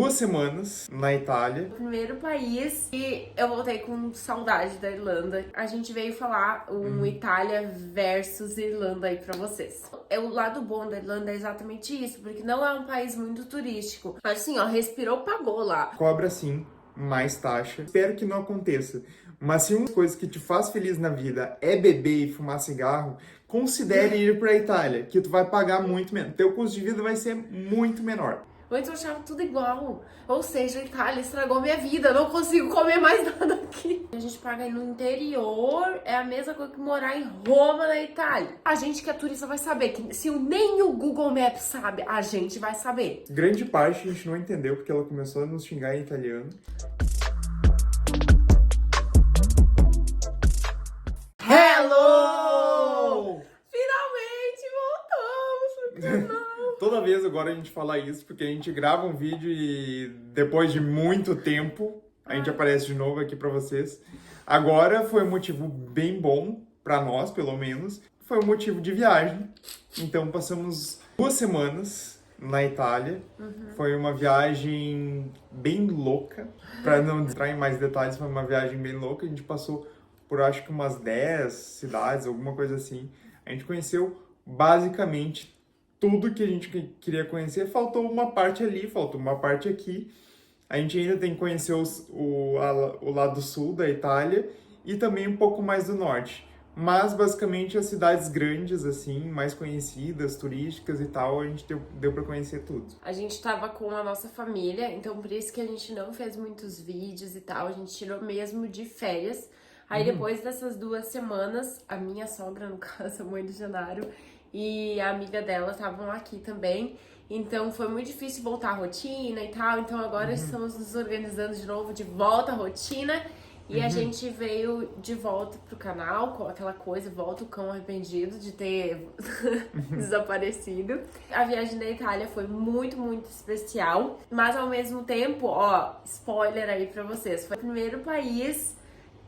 2 semanas na Itália. O primeiro país que eu voltei com saudade da Irlanda. A gente veio falar Itália versus Irlanda aí pra vocês. O lado bom da Irlanda é exatamente isso, porque não é um país muito turístico. Mas assim, ó, respirou, pagou lá. Cobra sim mais taxa. Espero que não aconteça. Mas se uma das coisas que te faz feliz na vida é beber e fumar cigarro, considere ir pra Itália, que tu vai pagar muito menos. Teu custo de vida vai ser muito menor. Antes eu achava tudo igual. Ou seja, a Itália estragou minha vida. Eu não consigo comer mais nada aqui. A gente paga aí no interior. É a mesma coisa que morar em Roma, na Itália. A gente que é turista vai saber. Que se nem o Google Maps sabe, a gente vai saber. Grande parte a gente não entendeu porque ela começou a nos xingar em italiano. Hello! Finalmente voltamos pro canal. Toda vez agora a gente fala isso porque a gente grava um vídeo e depois de muito tempo a gente aparece de novo aqui pra vocês. Agora foi um motivo bem bom pra nós, pelo menos. Foi um motivo de viagem. Então passamos 2 semanas na Itália. Foi uma viagem bem louca. Pra não entrar em mais detalhes, foi uma viagem bem louca. A gente passou por acho que umas 10 cidades, alguma coisa assim. A gente conheceu basicamente tudo que a gente queria conhecer. Faltou uma parte ali, faltou uma parte aqui. A gente ainda tem que conhecer o lado sul da Itália e também um pouco mais do norte. Mas, basicamente, as cidades grandes, assim, mais conhecidas, turísticas e tal, a gente deu pra conhecer tudo. A gente tava com a nossa família, então por isso que a gente não fez muitos vídeos e tal. A gente tirou mesmo de férias. Aí depois dessas 2 semanas, a minha sogra, no caso, a mãe do Genaro, e a amiga dela estavam aqui também. Então foi muito difícil voltar à rotina e tal. Então agora estamos nos organizando de novo, de volta à rotina. E a gente veio de volta pro canal com aquela coisa, volta o cão arrependido de ter desaparecido. A viagem da Itália foi muito, muito especial. Mas ao mesmo tempo, ó, spoiler aí pra vocês, foi o primeiro país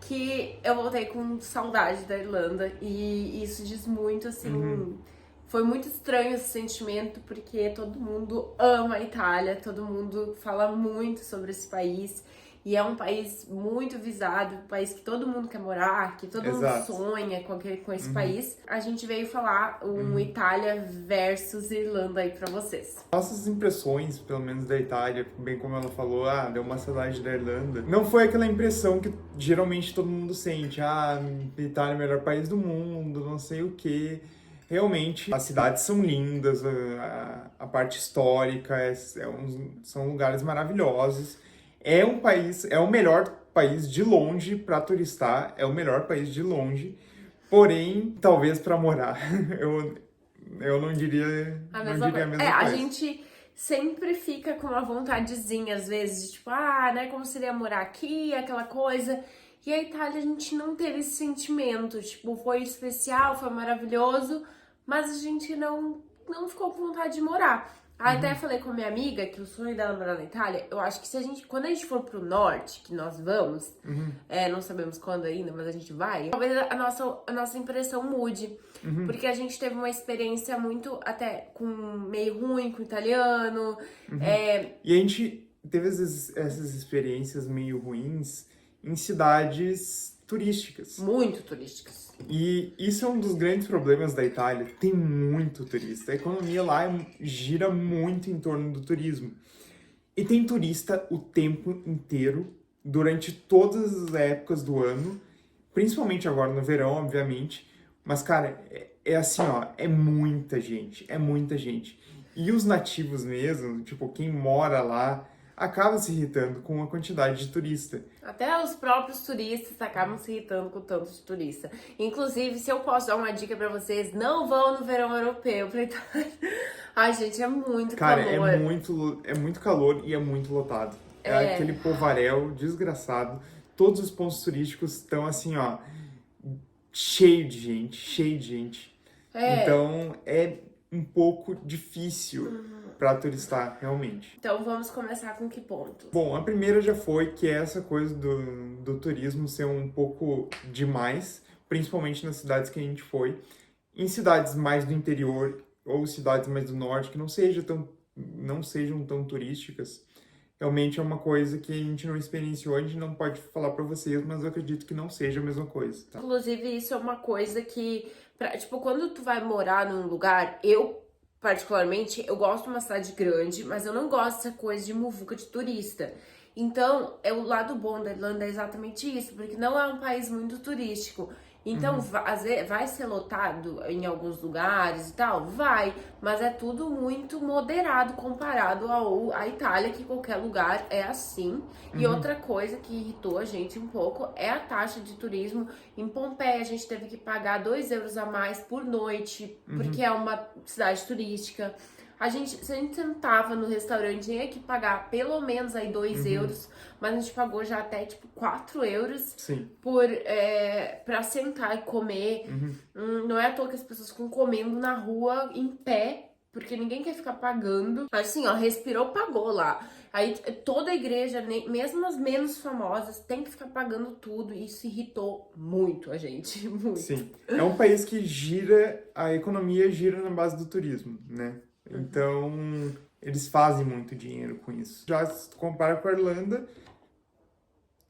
que eu voltei com saudade da Irlanda. E isso diz muito, assim... Foi muito estranho esse sentimento, porque todo mundo ama a Itália, todo mundo fala muito sobre esse país. E é um país muito visado, um país que todo mundo quer morar, que todo mundo sonha com esse país. A gente veio falar Itália versus Irlanda aí pra vocês. Nossas impressões, pelo menos da Itália, bem como ela falou, deu uma saudade da Irlanda. Não foi aquela impressão que geralmente todo mundo sente, Itália é o melhor país do mundo, não sei o quê. Realmente, as cidades são lindas, a parte histórica, são lugares maravilhosos. É um país, é o melhor país de longe para turistar, é o melhor país de longe, porém, talvez para morar. Eu não diria a mesma coisa. A gente sempre fica com uma vontadezinha, às vezes, de tipo, né, como seria morar aqui, aquela coisa. E a Itália, a gente não teve esse sentimento, tipo, foi especial, foi maravilhoso, mas a gente não ficou com vontade de morar. Até falei com a minha amiga que o sonho dela morar na Itália, eu acho que quando a gente for pro norte, que nós vamos, não sabemos quando ainda, mas a gente vai, talvez a nossa impressão mude. Porque a gente teve uma experiência muito, até, meio ruim com o italiano. E a gente teve essas experiências meio ruins em cidades turísticas. Muito turísticas. E isso é um dos grandes problemas da Itália. Tem muito turista. A economia lá gira muito em torno do turismo. E tem turista o tempo inteiro, durante todas as épocas do ano, principalmente agora no verão, obviamente. Mas, cara, é assim, é muita gente, é muita gente. E os nativos mesmo, tipo, quem mora lá, acaba se irritando com a quantidade de turista. Até os próprios turistas acabam se irritando com tanto de turista. Inclusive, se eu posso dar uma dica pra vocês, não vão no verão europeu pra Itália. Ai, gente, é muito calor. Cara, é muito calor e é muito lotado. É aquele povaréu desgraçado. Todos os pontos turísticos estão assim, cheio de gente. Então, é um pouco difícil para turistar, realmente. Então vamos começar com que ponto? Bom, a primeira já foi que é essa coisa do turismo ser um pouco demais, principalmente nas cidades que a gente foi. Em cidades mais do interior ou cidades mais do norte, que não sejam tão turísticas, realmente é uma coisa que a gente não experienciou, a gente não pode falar pra vocês, mas eu acredito que não seja a mesma coisa, tá? Inclusive, isso é uma coisa que, tipo, quando tu vai morar num lugar, eu, particularmente, eu gosto de uma cidade grande, mas eu não gosto dessa coisa de muvuca de turista. Então, o lado bom da Irlanda é exatamente isso, porque não é um país muito turístico. Então, às vezes, vai ser lotado em alguns lugares e tal? Vai, mas é tudo muito moderado comparado à Itália, que qualquer lugar é assim. E outra coisa que irritou a gente um pouco é a taxa de turismo. Em Pompeia, a gente teve que pagar 2 euros a mais por noite, porque é uma cidade turística. Se a gente sentava no restaurante, tinha que pagar pelo menos aí 2 euros, mas a gente pagou já até tipo 4 euros Sim. pra sentar e comer. Não é à toa que as pessoas ficam comendo na rua em pé, porque ninguém quer ficar pagando. Assim, ó, respirou, pagou lá. Aí toda a igreja, mesmo as menos famosas, tem que ficar pagando tudo. E isso irritou muito a gente, muito. Sim. É um país que a economia gira na base do turismo, né? Então, eles fazem muito dinheiro com isso. Já se tu compara com a Irlanda,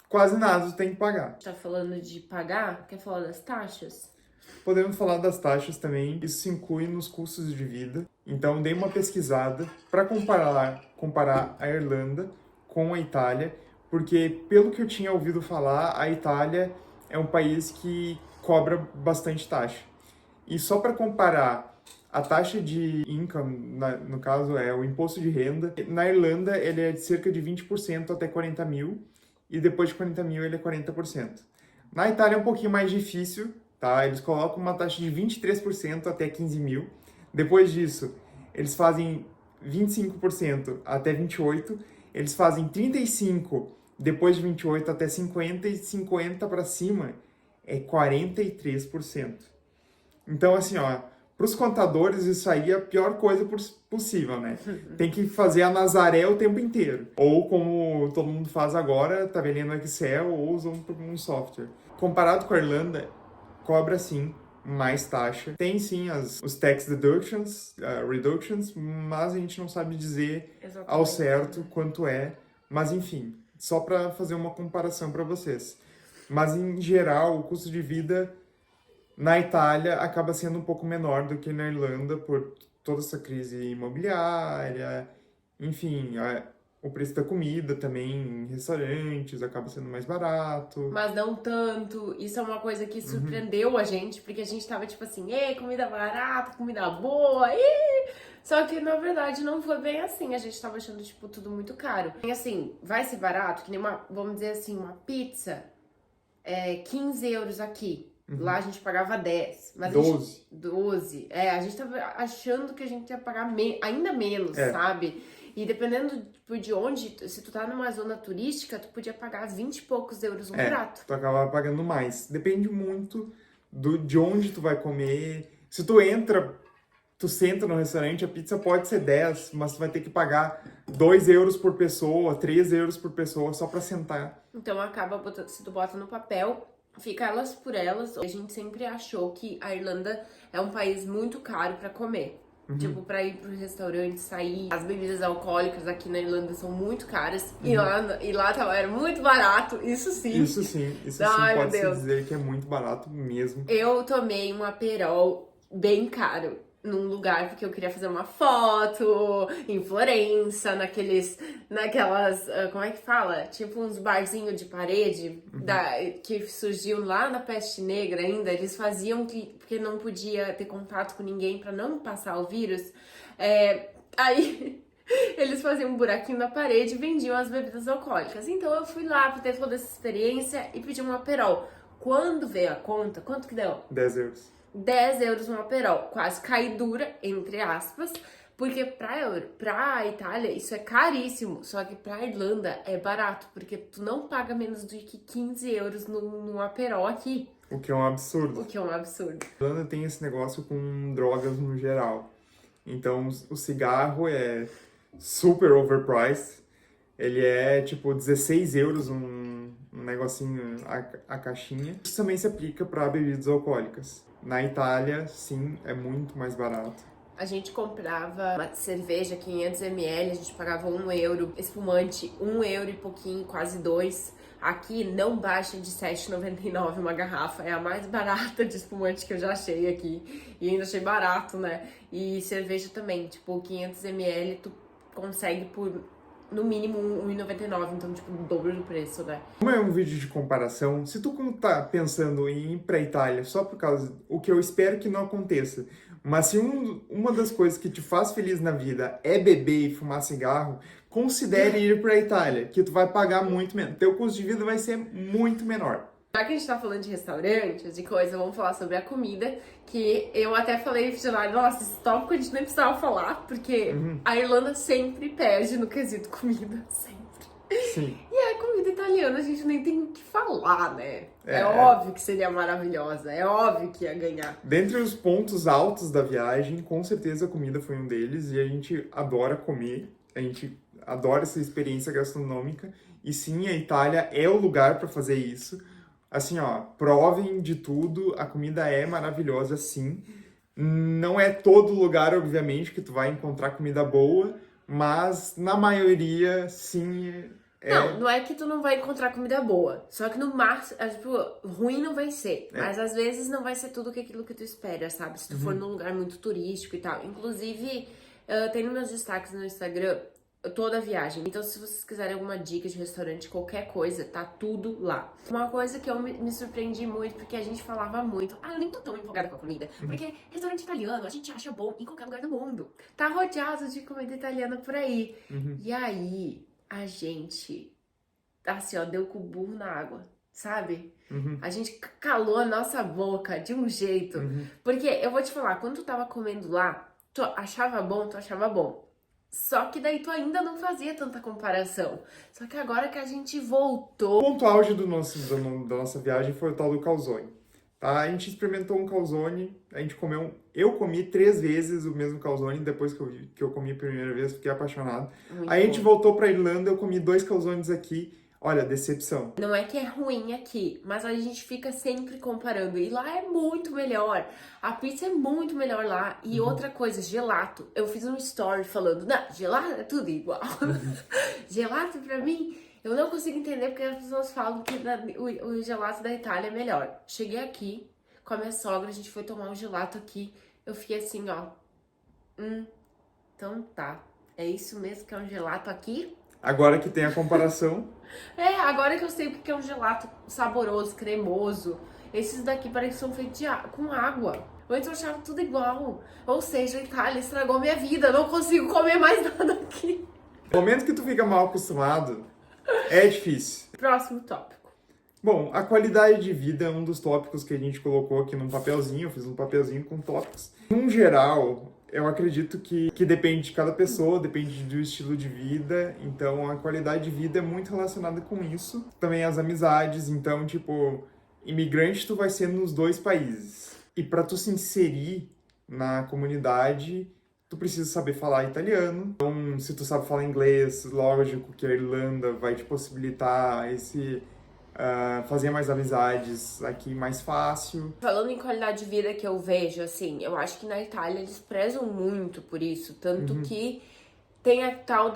quase nada tu tem que pagar. Tá falando de pagar? Quer falar das taxas? Podemos falar das taxas também, isso se inclui nos custos de vida. Então, dei uma pesquisada para comparar a Irlanda com a Itália, porque, pelo que eu tinha ouvido falar, a Itália é um país que cobra bastante taxa. E só para comparar, a taxa de income, no caso, é o imposto de renda. Na Irlanda, ele é de cerca de 20% até 40 mil, e depois de 40 mil ele é 40%. Na Itália é um pouquinho mais difícil, tá? Eles colocam uma taxa de 23% até 15 mil. Depois disso, eles fazem 25% até 28, eles fazem 35% depois de 28 até 50, e 50 para cima é 43%. Então, assim, ó, para os contadores isso aí é a pior coisa possível, né? Tem que fazer a Nazaré o tempo inteiro. Ou como todo mundo faz agora, tá vendendo no Excel ou usa um software. Comparado com a Irlanda, cobra sim mais taxa. Tem sim os tax reductions, mas a gente não sabe dizer ao certo quanto é. Mas enfim, só para fazer uma comparação para vocês. Mas em geral, o custo de vida na Itália acaba sendo um pouco menor do que na Irlanda por toda essa crise imobiliária, enfim, o preço da comida também em restaurantes acaba sendo mais barato. Mas não tanto. Isso é uma coisa que surpreendeu a gente, porque a gente tava tipo assim, comida barata, comida boa, Só que na verdade não foi bem assim. A gente tava achando, tipo, tudo muito caro. E assim, vai ser barato, que nem vamos dizer assim, uma pizza é 15 euros aqui. Lá a gente pagava 10. Mas 12. 12. A gente tava achando que a gente ia pagar ainda menos, sabe? E dependendo tipo, de onde, se tu tá numa zona turística, tu podia pagar 20 e poucos euros um prato. Tu acaba pagando mais. Depende muito de onde tu vai comer. Se tu senta no restaurante, a pizza pode ser 10, mas tu vai ter que pagar 2 euros por pessoa, 3 euros por pessoa só pra sentar. Então acaba, se tu bota no papel, fica elas por elas. A gente sempre achou que a Irlanda é um país muito caro pra comer. Tipo, pra ir pro restaurante, sair. As bebidas alcoólicas aqui na Irlanda são muito caras. E lá era muito barato, isso sim. Isso sim, Ai, pode-se dizer que é muito barato mesmo. Eu tomei um Aperol bem caro num lugar porque eu queria fazer uma foto em Florença, naquelas, como é que fala? Tipo uns barzinhos de parede que surgiu lá na Peste Negra ainda. Eles faziam porque não podia ter contato com ninguém pra não passar o vírus. Aí eles faziam um buraquinho na parede e vendiam as bebidas alcoólicas. Então eu fui lá pra ter toda essa experiência e pedi um Aperol. Quando veio a conta, quanto que deu? 10 euros. 10 euros um Aperol, quase cai dura, entre aspas, porque pra Itália isso é caríssimo, só que pra Irlanda é barato, porque tu não paga menos do que 15 euros num Aperol aqui. O que é um absurdo. O que é um absurdo. A Irlanda tem esse negócio com drogas no geral. Então, o cigarro é super overpriced. Ele é, tipo, 16 euros um negocinho, a caixinha. Isso também se aplica para bebidas alcoólicas. Na Itália, sim, é muito mais barato. A gente comprava uma cerveja 500 ml, a gente pagava €1, espumante 1 € e pouquinho, quase 2. Aqui não baixa de R$7,99 uma garrafa, é a mais barata de espumante que eu já achei aqui. E ainda achei barato, né? E cerveja também, tipo, 500 ml tu consegue por, no mínimo, R$1,99, então, tipo, o dobro do preço, né? Como é um vídeo de comparação, se tu tá pensando em ir pra Itália só por causa, o que eu espero que não aconteça, mas se uma das coisas que te faz feliz na vida é beber e fumar cigarro, considere ir pra Itália, que tu vai pagar muito menos. Teu custo de vida vai ser muito menor. Já que a gente tá falando de restaurantes, de coisa, vamos falar sobre a comida, que eu até falei pro Januário, nossa, esse tópico a gente nem precisava falar, porque a Irlanda sempre perde no quesito comida, sempre. Sim. E a comida italiana a gente nem tem o que falar, né? É óbvio que seria maravilhosa, é óbvio que ia ganhar. Dentre os pontos altos da viagem, com certeza a comida foi um deles, e a gente adora comer, a gente adora essa experiência gastronômica, e sim, a Itália é o lugar para fazer isso. Assim, ó, provem de tudo, a comida é maravilhosa, sim. Não é todo lugar, obviamente, que tu vai encontrar comida boa, mas na maioria, sim, Não é que tu não vai encontrar comida boa. Só que no máximo, tipo, ruim não vai ser. Mas às vezes não vai ser tudo aquilo que tu espera, sabe? Se tu for num lugar muito turístico e tal. Inclusive, tem nos meus destaques no Instagram toda a viagem. Então, se vocês quiserem alguma dica de restaurante, qualquer coisa, tá tudo lá. Uma coisa que eu me surpreendi muito, porque a gente falava muito, eu nem tô tão empolgada com a comida, porque restaurante italiano a gente acha bom em qualquer lugar do mundo. Tá rodeado de comida italiana por aí. E aí, a gente, assim, ó, deu com o burro na água, sabe? A gente calou a nossa boca de um jeito. Porque, eu vou te falar, quando tu tava comendo lá, tu achava bom. Só que daí tu ainda não fazia tanta comparação. Só que agora que a gente voltou... O ponto auge da nossa viagem foi o tal do calzone. Tá? A gente experimentou um calzone, a gente comeu... Eu comi 3 vezes o mesmo calzone, depois que eu comi a primeira vez, fiquei apaixonado. Aí a gente voltou pra Irlanda, eu comi 2 calzones aqui. Olha, decepção. Não é que é ruim aqui, mas a gente fica sempre comparando. E lá é muito melhor. A pizza é muito melhor lá. E outra coisa, gelato. Eu fiz um story falando, não, gelato é tudo igual. Gelato pra mim, eu não consigo entender porque as pessoas falam que o gelato da Itália é melhor. Cheguei aqui com a minha sogra, a gente foi tomar um gelato aqui. Eu fiquei assim, ó. Então tá. É isso mesmo que é um gelato aqui? Agora que tem a comparação... Agora que eu sei o que é um gelato saboroso, cremoso. Esses daqui parecem que são feitos com água. Antes eu achava tudo igual. Ou seja, a Itália estragou minha vida. Eu não consigo comer mais nada aqui. No momento que tu fica mal acostumado, é difícil. Próximo tópico. Bom, a qualidade de vida é um dos tópicos que a gente colocou aqui num papelzinho. Eu fiz um papelzinho com tópicos. No geral... Eu acredito que depende de cada pessoa, depende do estilo de vida, então a qualidade de vida é muito relacionada com isso. Também as amizades, então, tipo, imigrante tu vai ser nos 2 países. E para tu se inserir na comunidade, tu precisa saber falar italiano. Então, se tu sabe falar inglês, lógico que a Irlanda vai te possibilitar fazer mais amizades aqui mais fácil. Falando em qualidade de vida que eu vejo, assim, eu acho que na Itália eles prezam muito por isso. Tanto que tem a tal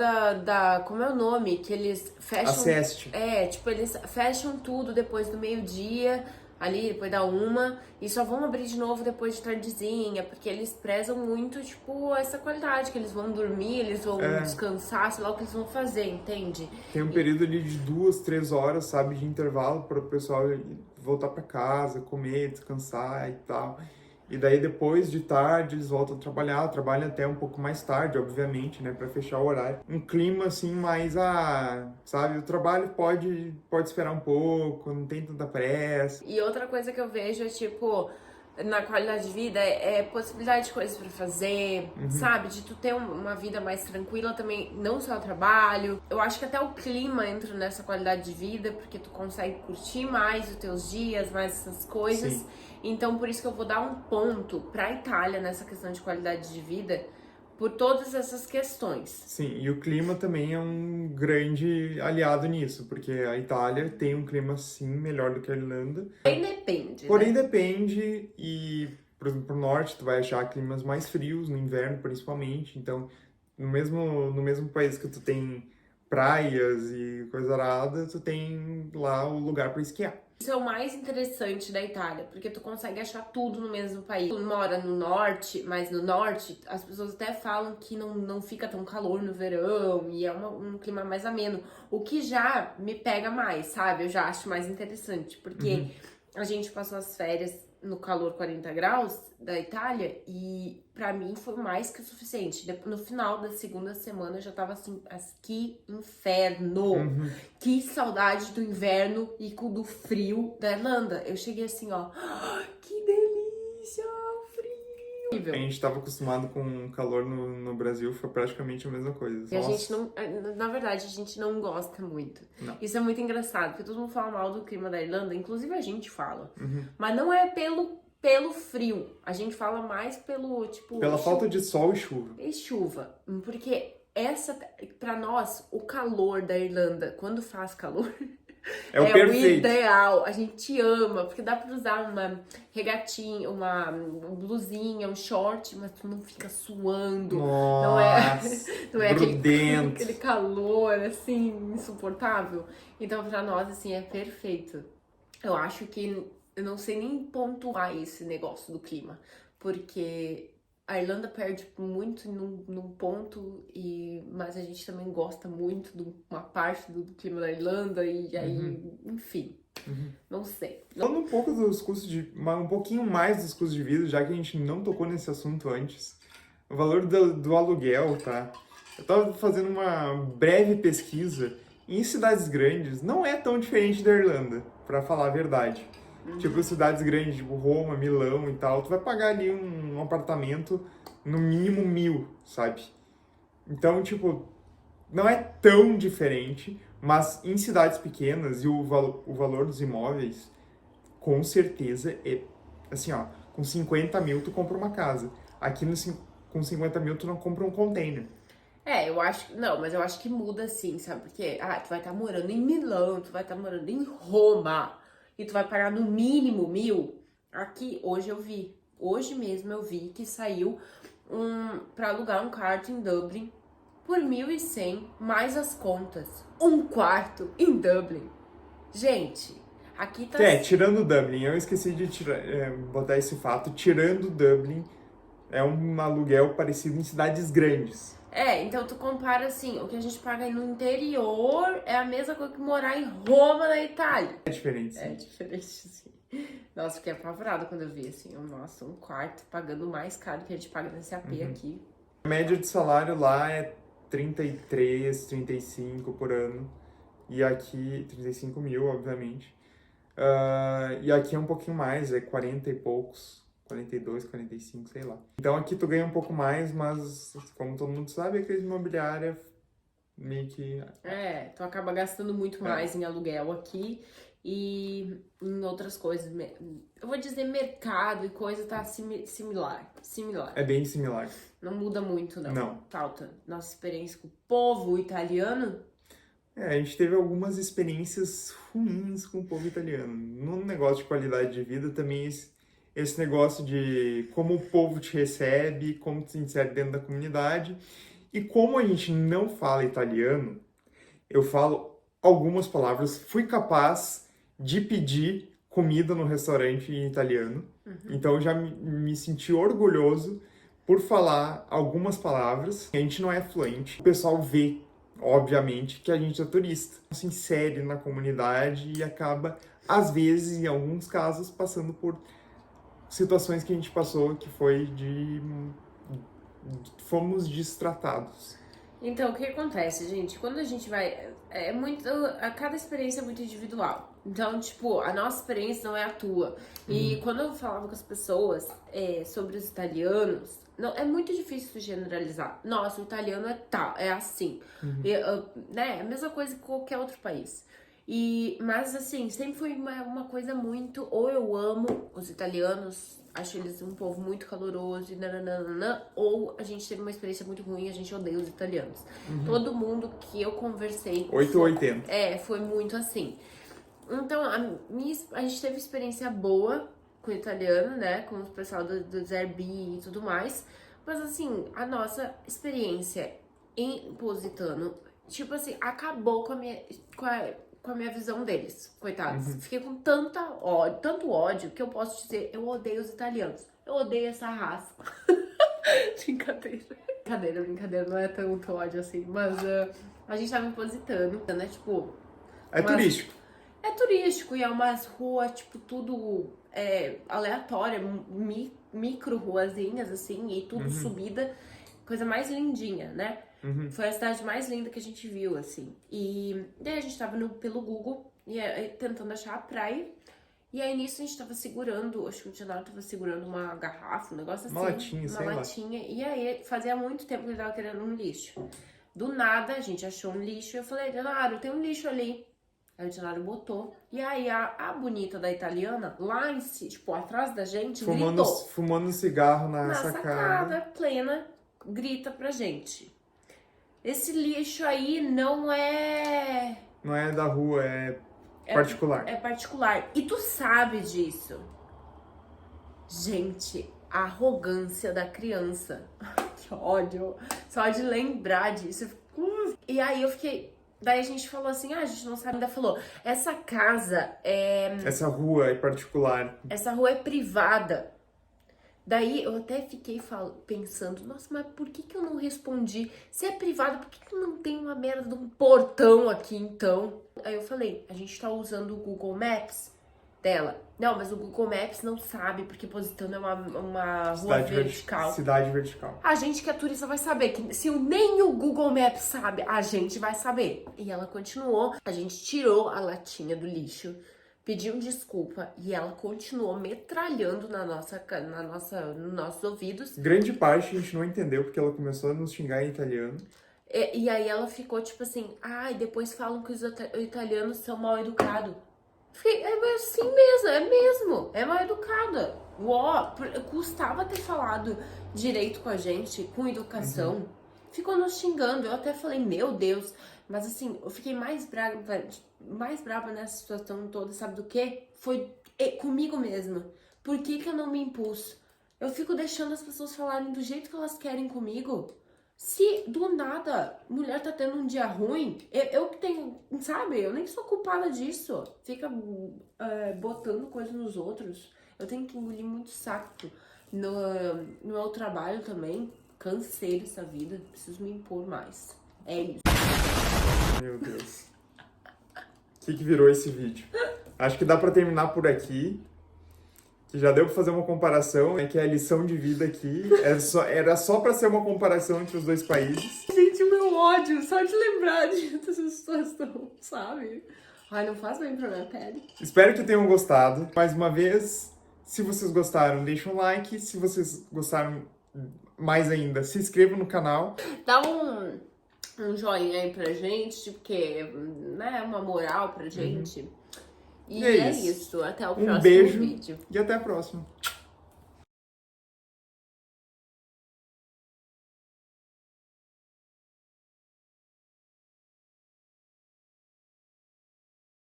como é o nome? Que eles fecham... A Seste. Tipo, eles fecham tudo depois do meio-dia, ali, depois da 1, e só vão abrir de novo depois de tardezinha, porque eles prezam muito, tipo, essa qualidade, que eles vão dormir, eles vão descansar, sei lá o que eles vão fazer, entende? Tem um período ali de 2, 3 horas, sabe, de intervalo para o pessoal voltar para casa, comer, descansar e tal. E daí depois de tarde eles voltam a trabalhar, trabalham até um pouco mais tarde, obviamente, né, para fechar o horário. Um clima assim mais, sabe, o trabalho pode esperar um pouco, não tem tanta pressa. E outra coisa que eu vejo é tipo, na qualidade de vida é possibilidade de coisas pra fazer, sabe? De tu ter uma vida mais tranquila também, não só o trabalho. Eu acho que até o clima entra nessa qualidade de vida, porque tu consegue curtir mais os teus dias, mais essas coisas. Sim. Então, por isso que eu vou dar um ponto pra Itália nessa questão de qualidade de vida, por todas essas questões. Sim, e o clima também é um grande aliado nisso, porque a Itália tem um clima, sim, melhor do que a Irlanda. Porém depende, Porém né? depende, e pro norte, tu vai achar climas mais frios, no inverno principalmente. Então, no mesmo país que tu tem praias e coisa arada, tu tem lá o lugar para esquiar. Isso é o mais interessante da Itália, porque tu consegue achar tudo no mesmo país. Tu mora no norte, mas no norte as pessoas até falam que não fica tão calor no verão e é um clima mais ameno. O que já me pega mais, sabe? Eu já acho mais interessante, porque a gente passou as férias no calor 40 graus da Itália e pra mim foi mais que o suficiente. No final da segunda semana eu já tava assim, que inferno! Que saudade do inverno e do frio da Irlanda. Eu cheguei assim, ó, que delícia, frio! A gente tava acostumado com calor no Brasil, foi praticamente a mesma coisa. E a gente não, na verdade, a gente não gosta muito. Não. Isso é muito engraçado, porque todo mundo fala mal do clima da Irlanda, inclusive a gente fala. Mas não é pelo frio, a gente fala mais pelo, tipo... Pela falta de sol e chuva. E chuva, porque pra nós, o calor da Irlanda, quando faz calor... É o perfeito. Ideal, a gente ama, porque dá pra usar uma regatinha, uma blusinha, um short, mas tu não fica suando. Nossa, não é grudento. aquele calor, assim, insuportável. Então, pra nós, assim, é perfeito. Eu acho que, eu não sei nem pontuar esse negócio do clima, porque a Irlanda perde muito num ponto, mas a gente também gosta muito de uma parte do clima da Irlanda, e aí, enfim, não sei. Falando um pouco dos custos um pouquinho mais dos custos de vida, já que a gente não tocou nesse assunto antes, o valor do aluguel, tá? Eu tava fazendo uma breve pesquisa, e em cidades grandes não é tão diferente da Irlanda, pra falar a verdade. Tipo, cidades grandes, tipo Roma, Milão e tal, tu vai pagar ali um apartamento no mínimo 1.000, sabe? Então, tipo, não é tão diferente, mas em cidades pequenas e o valor dos imóveis, com certeza é, assim, ó, com 50 mil tu compra uma casa. Aqui com 50 mil tu não compra um container. Eu acho, não, mas eu acho que muda sim, sabe? Porque, tu vai estar morando em Milão, tu vai estar morando em Roma, e tu vai pagar no mínimo 1.000. Aqui, hoje mesmo eu vi que saiu pra alugar um quarto em Dublin por 1.100, mais as contas. Um quarto em Dublin. Gente, aqui tá... tirando Dublin, eu esqueci de botar esse fato, tirando Dublin, é um aluguel parecido em cidades grandes. Então tu compara assim, o que a gente paga no interior é a mesma coisa que morar em Roma, na Itália. É diferente, sim. É diferente, sim. Nossa, fiquei apavorada quando eu vi, assim, nossa, um quarto pagando mais caro que a gente paga nesse AP aqui. A média de salário lá é 33, 35 por ano. E aqui, 35 mil, obviamente. E aqui é um pouquinho mais, é 40 e poucos. 42, 45, sei lá. Então aqui tu ganha um pouco mais, mas como todo mundo sabe, a crise imobiliária meio que... Tu acaba gastando muito mais em aluguel aqui e em outras coisas. Eu vou dizer mercado e coisa tá similar. É bem similar. Não muda muito, não. Não. Falta nossa experiência com o povo italiano. A gente teve algumas experiências ruins com o povo italiano. No negócio de qualidade de vida também esse negócio de como o povo te recebe, como tu se insere dentro da comunidade. E como a gente não fala italiano, eu falo algumas palavras. Fui capaz de pedir comida no restaurante em italiano. Então eu já me senti orgulhoso por falar algumas palavras. A gente não é fluente. O pessoal vê, obviamente, que a gente é turista. Se insere na comunidade e acaba, às vezes, em alguns casos, passando por situações que a gente passou que foi fomos destratados. Então, o que acontece, gente? Quando a gente vai... cada experiência é muito individual. Então, tipo, a nossa experiência não é a tua. E quando eu falava com as pessoas sobre os italianos, é muito difícil generalizar. Nossa, o italiano é assim. É a mesma coisa que qualquer outro país. Mas assim, sempre foi uma coisa muito... Ou eu amo os italianos, acho eles um povo muito caloroso e nananana, ou a gente teve uma experiência muito ruim e a gente odeia os italianos. Todo mundo que eu conversei... 880. Foi muito assim. Então, a gente teve experiência boa com o italiano, né? Com o pessoal do Zerbi e tudo mais. Mas assim, a nossa experiência em Positano, tipo assim, acabou com a minha visão deles, coitados. Fiquei com tanto ódio, que eu posso dizer, eu odeio os italianos. Eu odeio essa raça. Brincadeira, não é tanto ódio assim. Mas a gente tava em Positano, né? Tipo... É turístico. É turístico e é umas ruas, tipo, tudo aleatória, micro ruazinhas, assim, e tudo subida. Coisa mais lindinha, né? Foi a cidade mais linda que a gente viu, assim. E daí a gente tava pelo Google, tentando achar a praia. E aí nisso a gente tava segurando, acho que o Leonardo tava segurando uma garrafa, um negócio assim. Uma latinha. E aí fazia muito tempo que ele tava querendo um lixo. Do nada a gente achou um lixo e eu falei, Leonardo, tem um lixo ali. Aí o Leonardo botou. E aí a bonita da italiana, lá em si, tipo, atrás da gente, gritou. Fumando cigarro na sacada plena, grita pra gente. Esse lixo aí não é... Não é da rua, é particular. É particular. E tu sabe disso. Gente, a arrogância da criança. Que ódio. Só de lembrar disso. E aí eu fiquei... Daí a gente falou assim, a gente não sabe, ainda falou, essa casa é... Essa rua é particular. Essa rua é privada. Daí eu até fiquei pensando, nossa, mas por que eu não respondi? Se é privada, por que não tem uma merda de um portão aqui, então? Aí eu falei, a gente tá usando o Google Maps dela. Não, mas o Google Maps não sabe, porque Positano é uma rua vertical. Cidade vertical. A gente que é turista vai saber, que se nem o Google Maps sabe, a gente vai saber. E ela continuou, a gente tirou a latinha do lixo, pediu desculpa e ela continuou metralhando nos nossos ouvidos. Grande parte a gente não entendeu, porque ela começou a nos xingar em italiano. E aí ela ficou tipo assim, depois falam que os italianos são mal educados. É assim mesmo, é mal educada. Custava ter falado direito com a gente, com educação. Ficou nos xingando, eu até falei, meu Deus. Mas assim, eu fiquei mais brava nessa situação toda, sabe do quê? Foi comigo mesma. Por que eu não me impus? Eu fico deixando as pessoas falarem do jeito que elas querem comigo. Se do nada mulher tá tendo um dia ruim, eu que tenho, sabe? Eu nem sou culpada disso. Fica botando coisa nos outros. Eu tenho que engolir muito saco. No meu trabalho também, cansei dessa vida. Preciso me impor mais. É isso. Meu Deus. O que virou esse vídeo? Acho que dá pra terminar por aqui. Que já deu pra fazer uma comparação, que a lição de vida aqui era só pra ser uma comparação entre os dois países. Gente, o meu ódio, só de lembrar dessa situação, sabe? Ai, não faz bem pra minha pele. Espero que tenham gostado. Mais uma vez, se vocês gostaram, deixa um like. Se vocês gostaram mais ainda, se inscrevam no canal. Dá um joinha aí pra gente, porque é uma moral pra gente. E é isso. Até o próximo beijo vídeo. E até a próxima.